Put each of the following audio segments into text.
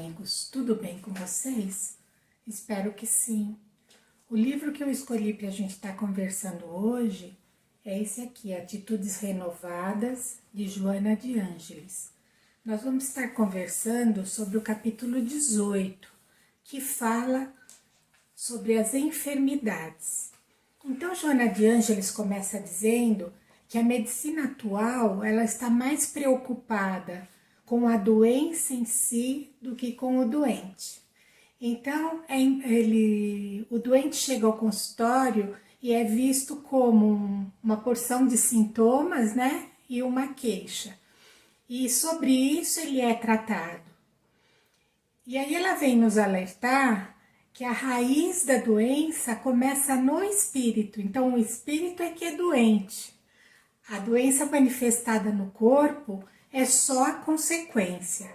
amigos, tudo bem com vocês? Espero que sim. O livro que eu escolhi para a gente estar conversando hoje é esse aqui, Atitudes Renovadas, de Joana de Ângeles. Nós vamos estar conversando sobre o capítulo 18, que fala sobre as enfermidades. Então, Joana de Ângeles começa dizendo que a medicina atual ela está mais preocupada com a doença em si do que com o doente. Então, o doente chega ao consultório e é visto como uma porção de sintomas, né? E uma queixa. E sobre isso ele é tratado. E aí ela vem nos alertar que a raiz da doença começa no espírito. Então, o espírito é que é doente. A doença manifestada no corpo é só a consequência.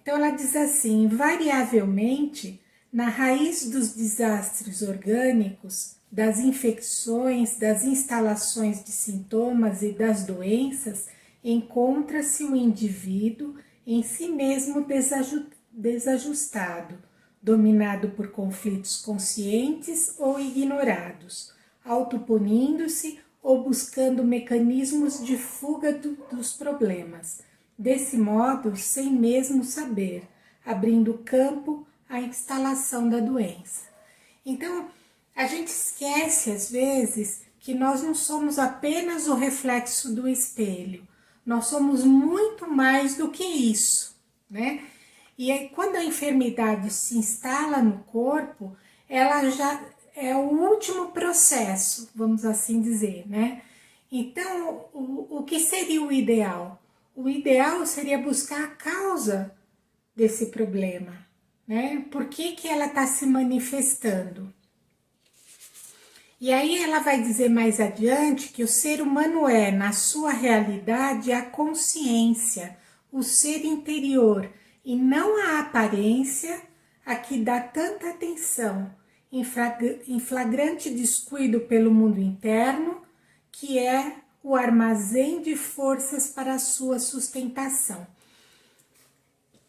Então ela diz assim, invariavelmente, na raiz dos desastres orgânicos, das infecções, das instalações de sintomas e das doenças, encontra-se o indivíduo em si mesmo desajustado, dominado por conflitos conscientes ou ignorados, autopunindo-se ou buscando mecanismos de fuga dos problemas. Desse modo, sem mesmo saber, abrindo campo à instalação da doença. Então, a gente esquece às vezes que nós não somos apenas o reflexo do espelho, nós somos muito mais do que isso, né? E aí, quando a enfermidade se instala no corpo, ela já é o último processo, vamos assim dizer, né? Então, o que seria o ideal? O ideal seria buscar a causa desse problema, né? Por que ela está se manifestando? E aí ela vai dizer mais adiante que o ser humano é, na sua realidade, a consciência, o ser interior, e não a aparência a que dá tanta atenção, em flagrante descuido pelo mundo interno, que é o armazém de forças para a sua sustentação.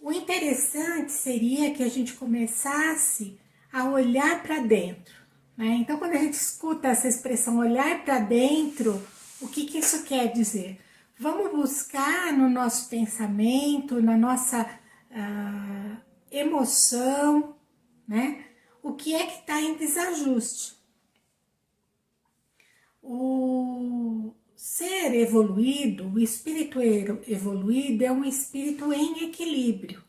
O interessante seria que a gente começasse a olhar para dentro, né? Então, quando a gente escuta essa expressão olhar para dentro, o que isso quer dizer? Vamos buscar no nosso pensamento, na nossa emoção, né? O que é que está em desajuste? O ser evoluído, o espírito evoluído é um espírito em equilíbrio.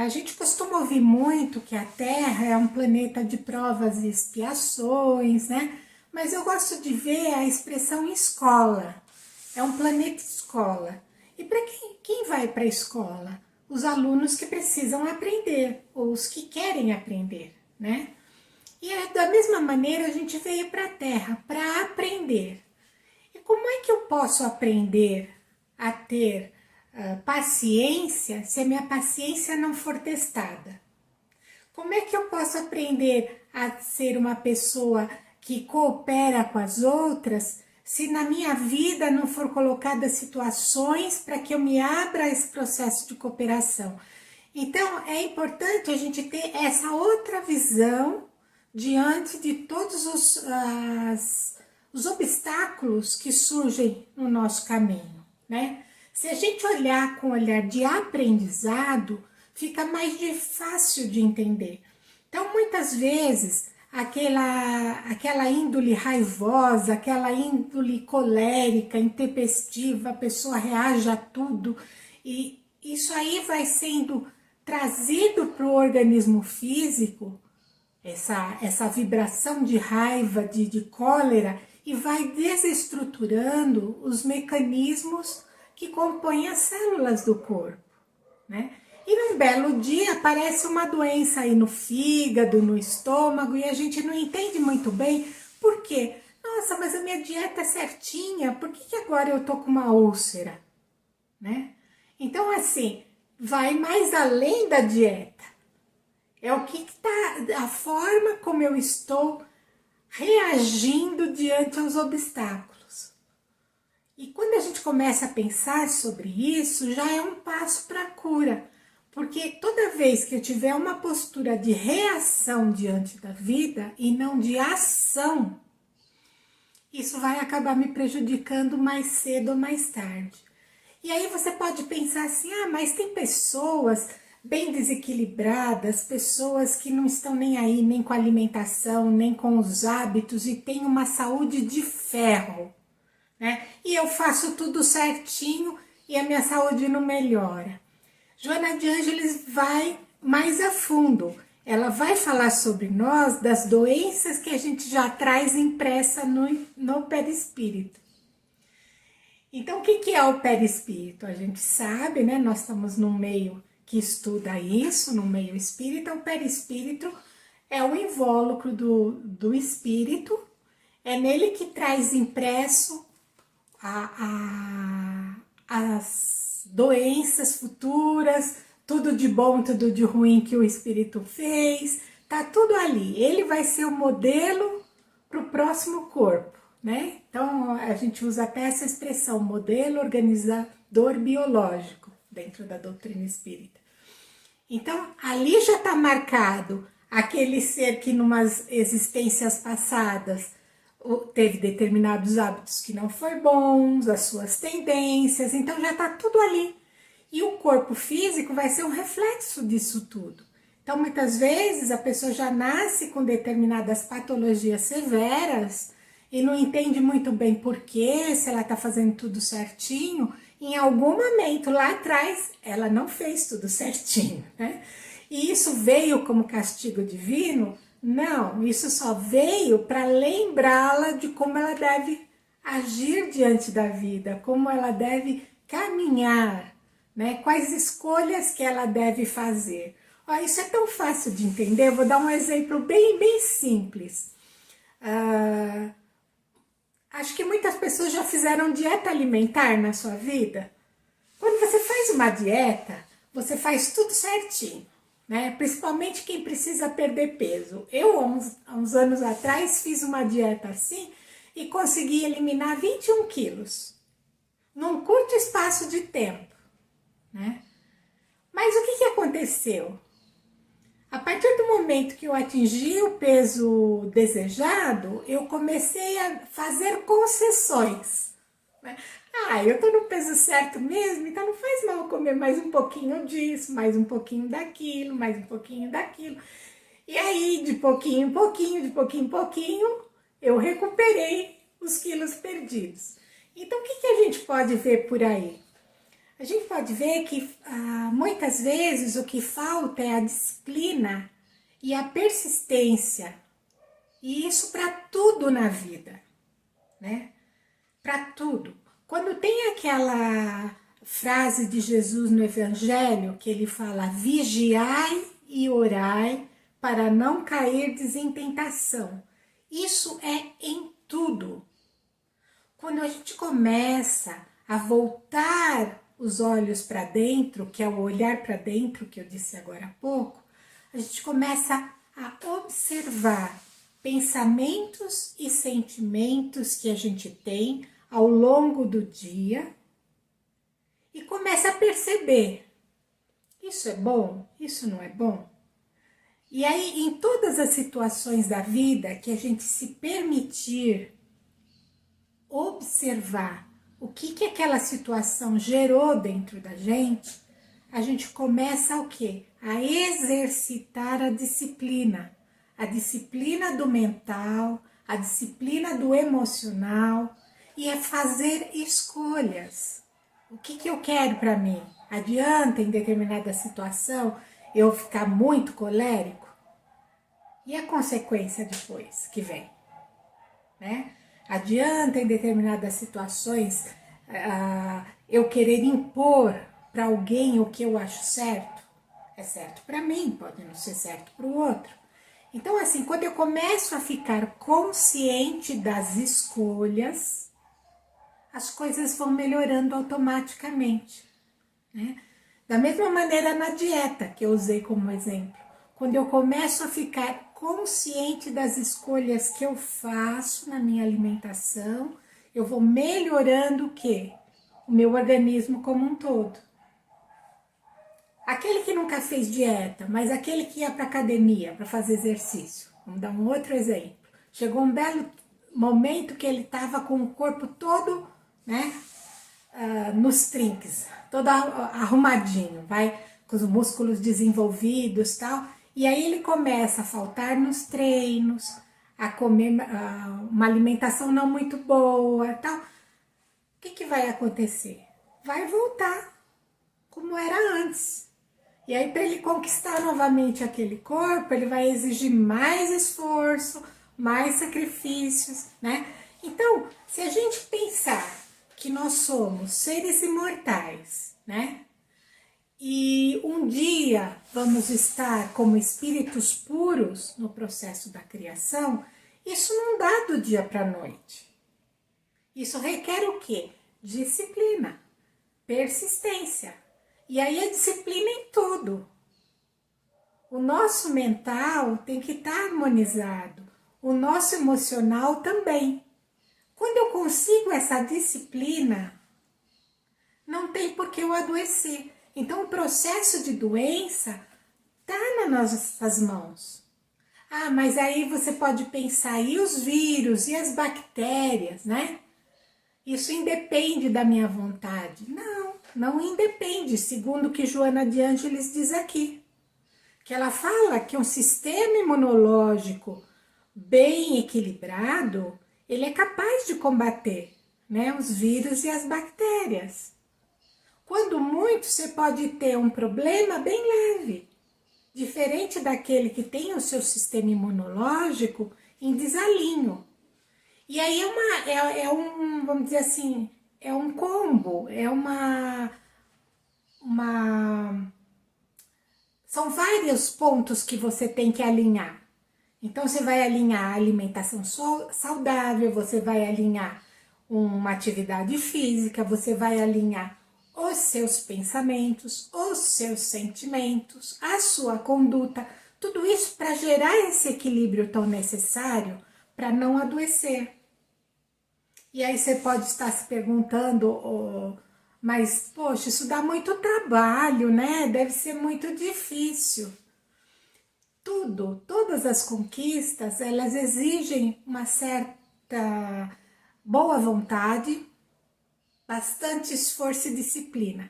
A gente costuma ouvir muito que a Terra é um planeta de provas e expiações, né? Mas eu gosto de ver a expressão escola. É um planeta escola. E para quem vai para a escola? Os alunos que precisam aprender, ou os que querem aprender, né? E da mesma maneira a gente veio para a Terra para aprender. E como é que eu posso aprender a ter paciência se a minha paciência não for testada? Como é que eu posso aprender a ser uma pessoa que coopera com as outras se na minha vida não for colocadas situações para que eu me abra a esse processo de cooperação? Então é importante a gente ter essa outra visão diante de todos os obstáculos que surgem no nosso caminho, né? Se a gente olhar com um olhar de aprendizado, fica mais fácil de entender. Então, muitas vezes, aquela índole raivosa, aquela índole colérica, intempestiva, a pessoa reage a tudo, e isso aí vai sendo trazido para o organismo físico, essa vibração de raiva, de cólera, e vai desestruturando os mecanismos que compõem as células do corpo, né? E num belo dia aparece uma doença aí no fígado, no estômago, e a gente não entende muito bem por quê. Nossa, mas a minha dieta é certinha, por que agora eu tô com uma úlcera, né? Então, assim, vai mais além da dieta. É o que está, a forma como eu estou reagindo diante aos obstáculos. E quando a gente começa a pensar sobre isso, já é um passo para a cura. Porque toda vez que eu tiver uma postura de reação diante da vida e não de ação, isso vai acabar me prejudicando mais cedo ou mais tarde. E aí você pode pensar assim, ah, mas tem pessoas bem desequilibradas, pessoas que não estão nem aí, nem com a alimentação, nem com os hábitos e têm uma saúde de ferro, né? E eu faço tudo certinho e a minha saúde não melhora. Joana de Ângeles vai mais a fundo. Ela vai falar sobre nós, das doenças que a gente já traz impressa no perispírito. Então, o que é o perispírito? A gente sabe, né? Nós estamos num meio que estuda isso, no meio espírita. O perispírito é o invólucro do espírito, é nele que traz impresso as doenças futuras, tudo de bom, tudo de ruim que o espírito fez, tá tudo ali. Ele vai ser o modelo para o próximo corpo, né? Então a gente usa até essa expressão, modelo organizador biológico, dentro da doutrina espírita. Então ali já está marcado aquele ser que numas existências passadas teve determinados hábitos que não foi bons, as suas tendências, então já está tudo ali. E o corpo físico vai ser um reflexo disso tudo. Então, muitas vezes, a pessoa já nasce com determinadas patologias severas e não entende muito bem porquê, se ela está fazendo tudo certinho. Em algum momento lá atrás, ela não fez tudo certinho, né? E isso veio como castigo divino? Não, isso só veio para lembrá-la de como ela deve agir diante da vida, como ela deve caminhar, né? Quais escolhas que ela deve fazer. Ó, isso é tão fácil de entender, eu vou dar um exemplo bem simples. Acho que muitas pessoas já fizeram dieta alimentar na sua vida. Quando você faz uma dieta, você faz tudo certinho, né? Principalmente quem precisa perder peso. Eu, há uns anos atrás, fiz uma dieta assim e consegui eliminar 21 quilos num curto espaço de tempo, né? Mas o que aconteceu? A partir do momento que eu atingi o peso desejado, eu comecei a fazer concessões, né? Ah, eu tô no peso certo mesmo, então não faz mal comer mais um pouquinho disso, mais um pouquinho daquilo, mais um pouquinho daquilo. E aí, de pouquinho em pouquinho, de pouquinho em pouquinho, eu recuperei os quilos perdidos. Então, o que a gente pode ver por aí? A gente pode ver que muitas vezes o que falta é a disciplina e a persistência. E isso para tudo na vida, né? Para tudo. Quando tem aquela frase de Jesus no Evangelho, que ele fala, vigiai e orai para não cairdes em tentação. Isso é em tudo. Quando a gente começa a voltar os olhos para dentro, que é o olhar para dentro que eu disse agora há pouco, a gente começa a observar pensamentos e sentimentos que a gente tem ao longo do dia e começa a perceber, isso é bom, isso não é bom? E aí, em todas as situações da vida que a gente se permitir observar o que aquela situação gerou dentro da gente, a gente começa o quê? A exercitar a disciplina do mental, a disciplina do emocional e a fazer escolhas. O que eu quero para mim? Adianta em determinada situação eu ficar muito colérico? E a consequência depois que vem, né? Adianta em determinadas situações eu querer impor para alguém o que eu acho certo? É certo para mim, pode não ser certo para o outro. Então, assim, quando eu começo a ficar consciente das escolhas, as coisas vão melhorando automaticamente, né? Da mesma maneira na dieta, que eu usei como exemplo. Quando eu começo a ficar consciente das escolhas que eu faço na minha alimentação, eu vou melhorando o quê? O meu organismo como um todo. Aquele que nunca fez dieta, mas aquele que ia para academia para fazer exercício. Vamos dar um outro exemplo. Chegou um belo momento que ele estava com o corpo todo, né, nos trinques, todo arrumadinho, vai com os músculos desenvolvidos, tal. E aí ele começa a faltar nos treinos, a comer uma alimentação não muito boa, tal. O que vai acontecer? Vai voltar como era antes. E aí, para ele conquistar novamente aquele corpo, ele vai exigir mais esforço, mais sacrifícios, né? Então, se a gente pensar que nós somos seres imortais, né? E um dia vamos estar como espíritos puros no processo da criação, isso não dá do dia para a noite. Isso requer o quê? Disciplina, persistência. E aí a disciplina em tudo. O nosso mental tem que estar harmonizado, o nosso emocional também. Quando eu consigo essa disciplina, não tem por que eu adoecer. Então o processo de doença está nas nossas mãos. Ah, mas aí você pode pensar, e os vírus, e as bactérias, né? Isso independe da minha vontade. Não independe, segundo o que Joana de Ângeles diz aqui. Que ela fala que um sistema imunológico bem equilibrado, ele é capaz de combater, né, os vírus e as bactérias. Quando muito, você pode ter um problema bem leve, diferente daquele que tem o seu sistema imunológico em desalinho. E aí vamos dizer assim, é um combo, são vários pontos que você tem que alinhar. Então você vai alinhar a alimentação saudável, você vai alinhar uma atividade física, você vai alinhar os seus pensamentos, os seus sentimentos, a sua conduta, tudo isso para gerar esse equilíbrio tão necessário para não adoecer. E aí você pode estar se perguntando, mas poxa, isso dá muito trabalho, né? Deve ser muito difícil. Todas as conquistas, elas exigem uma certa boa vontade, bastante esforço e disciplina.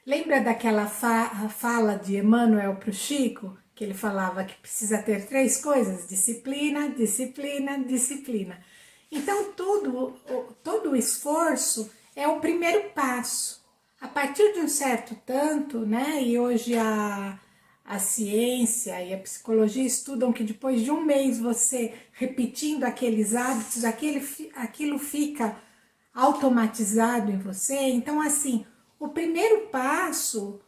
Lembra daquela fala de Emmanuel para o Chico, que ele falava que precisa ter 3 coisas: disciplina, disciplina, disciplina. Então, todo o esforço é o primeiro passo. A partir de um certo tanto, né, e hoje a ciência e a psicologia estudam que depois de um mês você repetindo aqueles hábitos, aquilo fica automatizado em você. Então, assim, o primeiro passo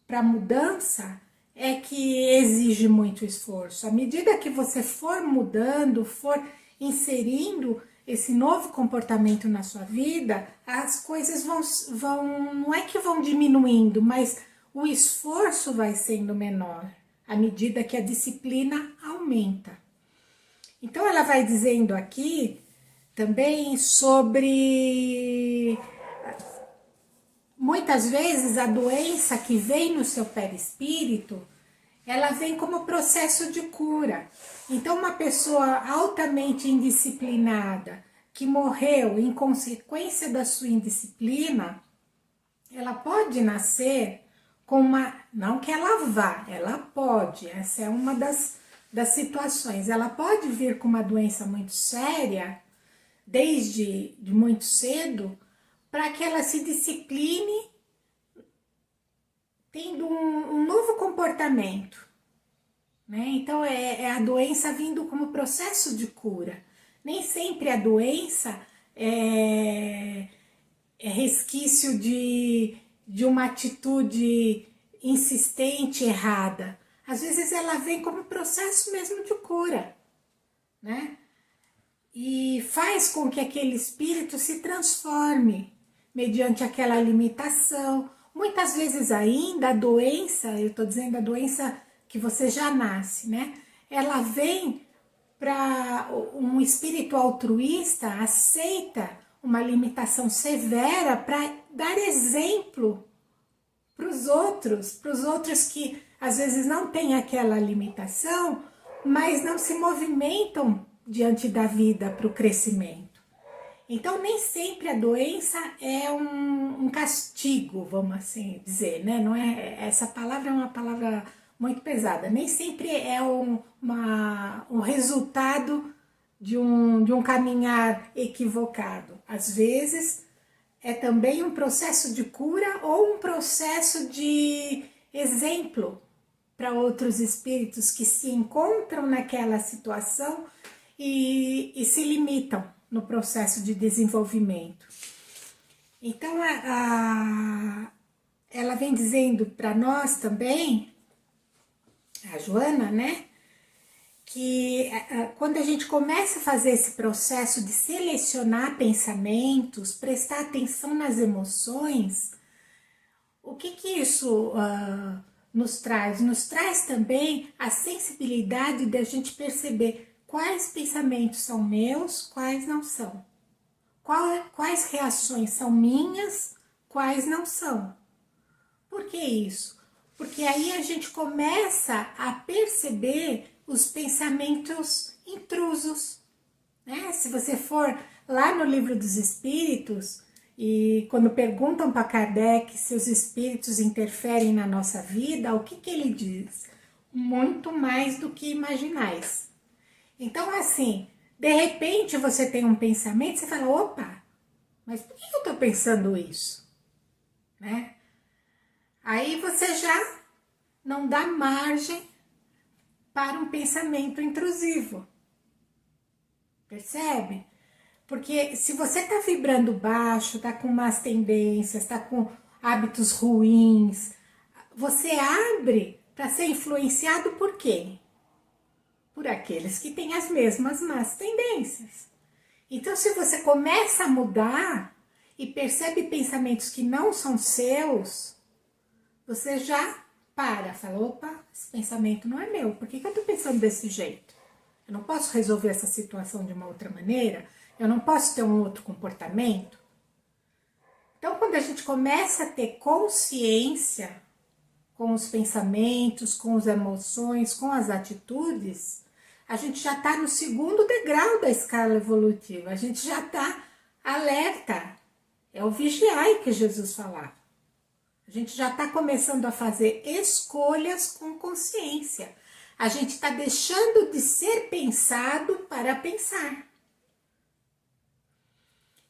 para a mudança é que exige muito esforço. À medida que você for mudando, for inserindo esse novo comportamento na sua vida, as coisas vão não é que vão diminuindo, mas o esforço vai sendo menor à medida que a disciplina aumenta. Então ela vai dizendo aqui também sobre muitas vezes a doença que vem no seu perispírito, ela vem como processo de cura. Então uma pessoa altamente indisciplinada, que morreu em consequência da sua indisciplina, ela pode nascer com não que ela vá, ela pode, essa é uma das situações, ela pode vir com uma doença muito séria, desde muito cedo, para que ela se discipline, tendo um novo comportamento, né? Então é a doença vindo como processo de cura. Nem sempre a doença é resquício de uma atitude insistente, errada. Às vezes ela vem como processo mesmo de cura, né? E faz com que aquele espírito se transforme mediante aquela limitação. Muitas vezes ainda a doença, eu estou dizendo a doença que você já nasce, né? Ela vem para um espírito altruísta, aceita uma limitação severa para dar exemplo para os outros que às vezes não têm aquela limitação, mas não se movimentam diante da vida para o crescimento. Então, nem sempre a doença é um castigo, vamos assim dizer, né? Não é, essa palavra é uma palavra muito pesada. Nem sempre é um resultado de um caminhar equivocado. Às vezes, é também um processo de cura ou um processo de exemplo para outros espíritos que se encontram naquela situação e se limitam no processo de desenvolvimento. Então, ela vem dizendo para nós também, a Joana, né, que quando a gente começa a fazer esse processo de selecionar pensamentos, prestar atenção nas emoções, o que isso nos traz? Nos traz também a sensibilidade de a gente perceber quais pensamentos são meus, quais não são. Quais reações são minhas, quais não são. Por que isso? Porque aí a gente começa a perceber os pensamentos intrusos, né? Se você for lá no Livro dos Espíritos, e quando perguntam para Kardec se os espíritos interferem na nossa vida, o que ele diz? Muito mais do que imaginais. Então, assim, de repente você tem um pensamento, você fala, opa, mas por que eu estou pensando isso? Né? Aí você já não dá margem para um pensamento intrusivo. Percebe? Porque se você está vibrando baixo, está com más tendências, está com hábitos ruins, você abre para ser influenciado por quem? Por aqueles que têm as mesmas más tendências. Então, se você começa a mudar e percebe pensamentos que não são seus, você já fala, opa, esse pensamento não é meu, por que eu estou pensando desse jeito? Eu não posso resolver essa situação de uma outra maneira? Eu não posso ter um outro comportamento? Então, quando a gente começa a ter consciência com os pensamentos, com as emoções, com as atitudes, a gente já está no segundo degrau da escala evolutiva, a gente já está alerta. É o vigiai que Jesus falava. A gente já está começando a fazer escolhas com consciência. A gente está deixando de ser pensado para pensar.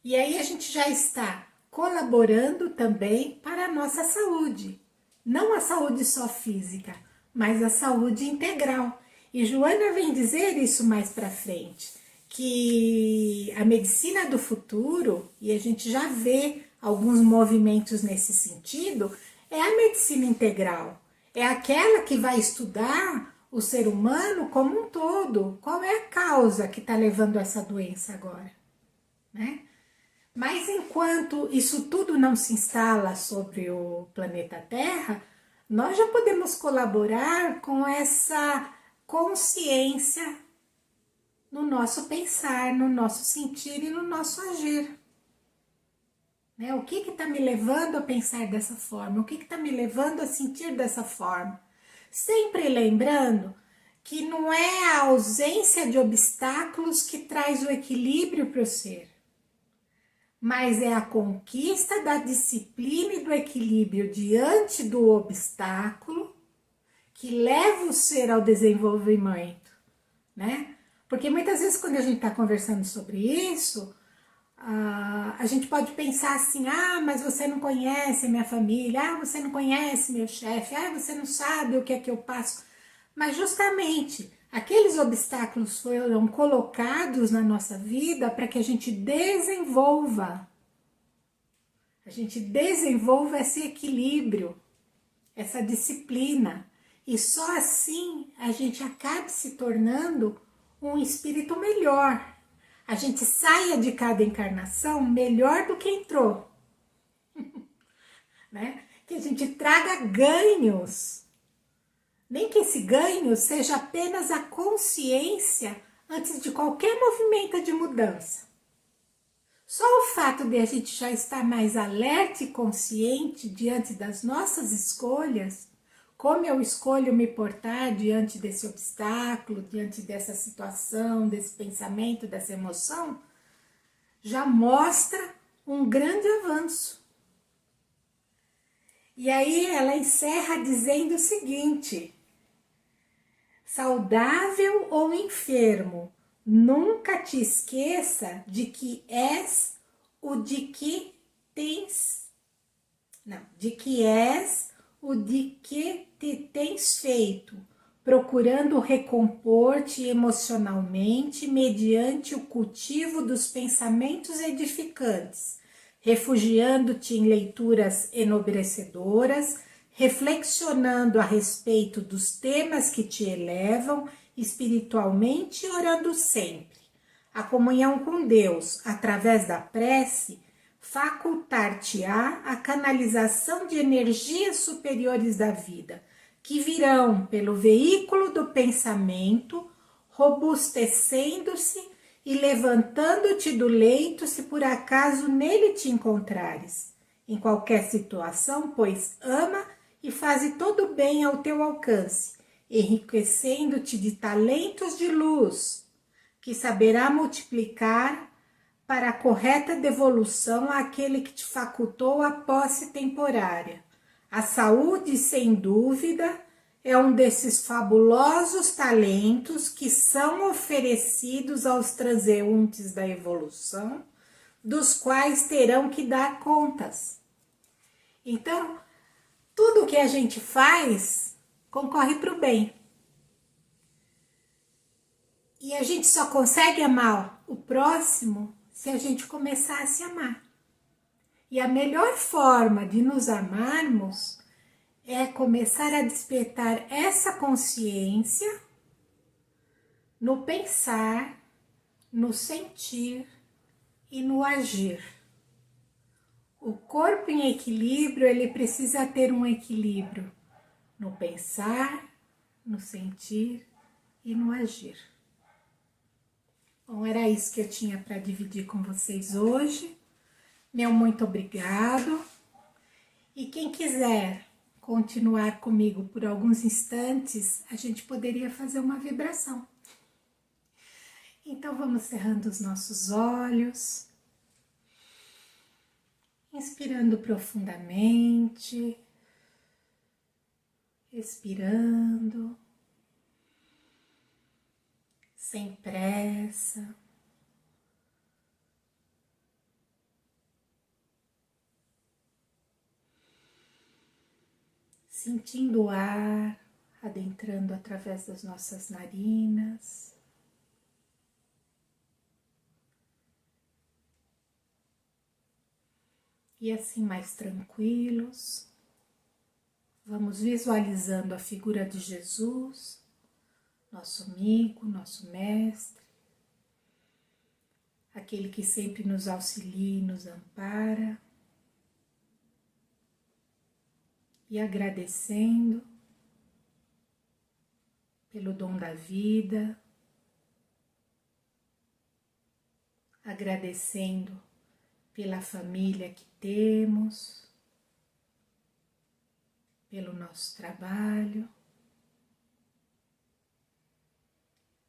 E aí a gente já está colaborando também para a nossa saúde. Não a saúde só física, mas a saúde integral. E Joana vem dizer isso mais para frente, que a medicina do futuro, e a gente já vê alguns movimentos nesse sentido, é a medicina integral. É aquela que vai estudar o ser humano como um todo. Qual é a causa que está levando essa doença agora? Né? Mas enquanto isso tudo não se instala sobre o planeta Terra, nós já podemos colaborar com essa consciência no nosso pensar, no nosso sentir e no nosso agir. Né? O que está me levando a pensar dessa forma? O que está me levando a sentir dessa forma? Sempre lembrando que não é a ausência de obstáculos que traz o equilíbrio para o ser, mas é a conquista da disciplina e do equilíbrio diante do obstáculo que leva o ser ao desenvolvimento, né? Porque muitas vezes quando a gente está conversando sobre isso, a gente pode pensar assim, mas você não conhece a minha família, você não conhece meu chefe, você não sabe o que é que eu passo. Mas justamente aqueles obstáculos foram colocados na nossa vida para que a gente desenvolva esse equilíbrio, essa disciplina. E só assim a gente acaba se tornando um espírito melhor. A gente saia de cada encarnação melhor do que entrou. Né? Que a gente traga ganhos. Nem que esse ganho seja apenas a consciência antes de qualquer movimento de mudança. Só o fato de a gente já estar mais alerta e consciente diante das nossas escolhas, como eu escolho me portar diante desse obstáculo, diante dessa situação, desse pensamento, dessa emoção, já mostra um grande avanço. E aí ela encerra dizendo o seguinte: saudável ou enfermo, nunca te esqueça de que és o de que tens, não, de que és o de que te tens feito, procurando recompor-te emocionalmente mediante o cultivo dos pensamentos edificantes, refugiando-te em leituras enobrecedoras, reflexionando a respeito dos temas que te elevam espiritualmente e orando sempre. A comunhão com Deus, através da prece, facultar-te-á a canalização de energias superiores da vida, que virão pelo veículo do pensamento, robustecendo-se e levantando-te do leito se por acaso nele te encontrares. Em qualquer situação, pois ama e faze todo o bem ao teu alcance, enriquecendo-te de talentos de luz, que saberá multiplicar para a correta devolução àquele que te facultou a posse temporária. A saúde, sem dúvida, é um desses fabulosos talentos que são oferecidos aos transeuntes da evolução, dos quais terão que dar contas. Então, tudo que a gente faz concorre para o bem. E a gente só consegue amar o próximo se a gente começar a se amar. E a melhor forma de nos amarmos é começar a despertar essa consciência no pensar, no sentir e no agir. O corpo em equilíbrio, ele precisa ter um equilíbrio no pensar, no sentir e no agir. Bom, era isso que eu tinha para dividir com vocês hoje. Meu muito obrigado. E quem quiser continuar comigo por alguns instantes, a gente poderia fazer uma vibração. Então vamos cerrando os nossos olhos, inspirando profundamente, expirando, sem pressa. Sentindo o ar adentrando através das nossas narinas. E assim mais tranquilos, vamos visualizando a figura de Jesus, nosso amigo, nosso mestre, aquele que sempre nos auxilia e nos ampara. E agradecendo pelo dom da vida, agradecendo pela família que temos, pelo nosso trabalho,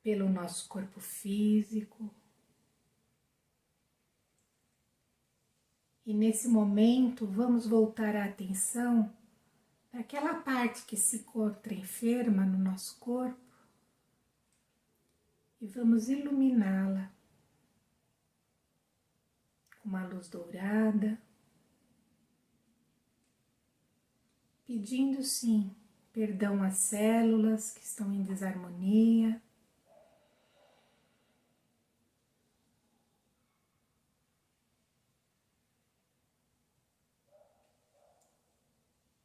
pelo nosso corpo físico. E nesse momento vamos voltar a atenção para aquela parte que se encontra enferma no nosso corpo e vamos iluminá-la com uma luz dourada, pedindo sim perdão às células que estão em desarmonia,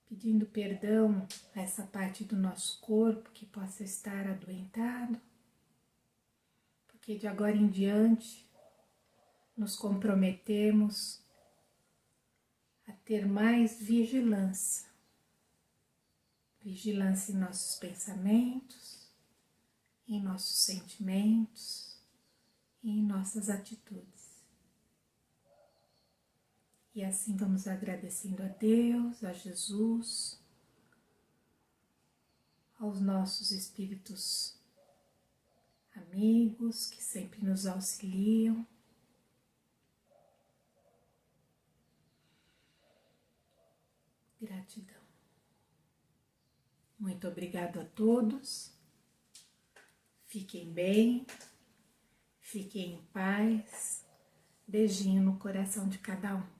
pedindo perdão a essa parte do nosso corpo que possa estar adoentado, porque de agora em diante nos comprometemos a ter mais vigilância. Vigilância em nossos pensamentos, em nossos sentimentos e em nossas atitudes. E assim vamos agradecendo a Deus, a Jesus, aos nossos espíritos amigos que sempre nos auxiliam. Gratidão. Muito obrigado a todos. Fiquem bem, fiquem em paz. Beijinho no coração de cada um.